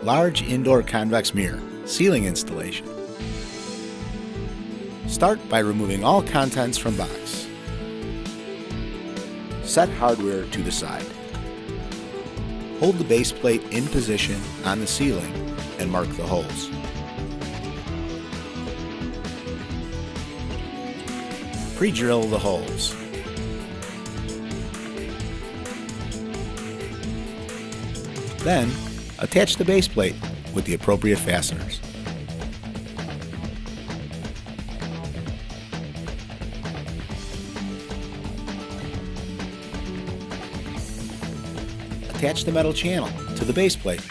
Large indoor convex mirror, ceiling installation. Start by removing all contents from box. Set hardware to the side. Hold the base plate in position on the ceiling and mark the holes. Pre-drill the holes. Then, attach the base plate with the appropriate fasteners. Attach the metal channel to the base plate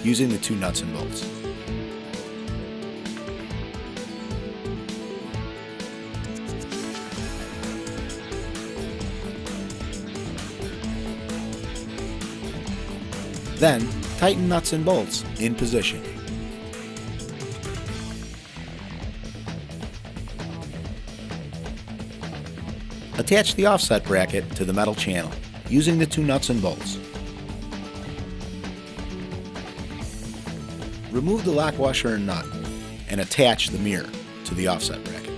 using the 2 nuts and bolts. Then, tighten nuts and bolts in position. Attach the offset bracket to the metal channel using the 2 nuts and bolts. Remove the lock washer and nut and attach the mirror to the offset bracket.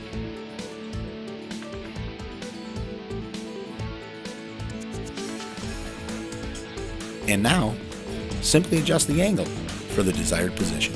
And now, simply adjust the angle for the desired position.